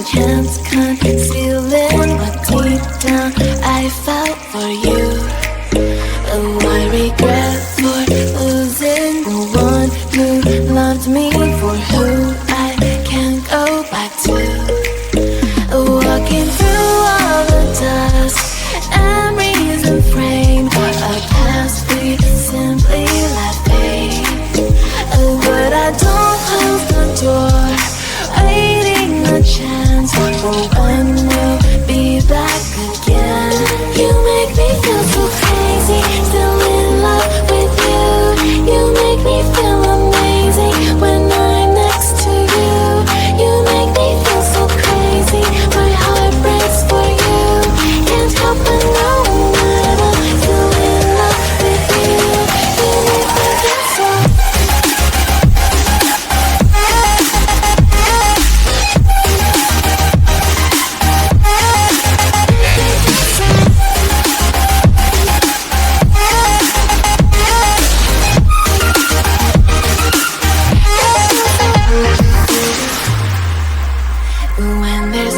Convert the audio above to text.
chance concealing what deep down I felt for you. Oh, I regret for losing the one who loved me, for who I can't go back to. Walking through all the dust, memories and frame a past we simply let fade. Oh, but I don't close the door, waiting a chance for when we'll be back again. You make me feel so crazy, still in love with you. You make me feel amazing when I'm next to you. You make me feel so crazy, my heart breaks for you. Can't help but know that I'm still in love with you. You make me feel so. When there's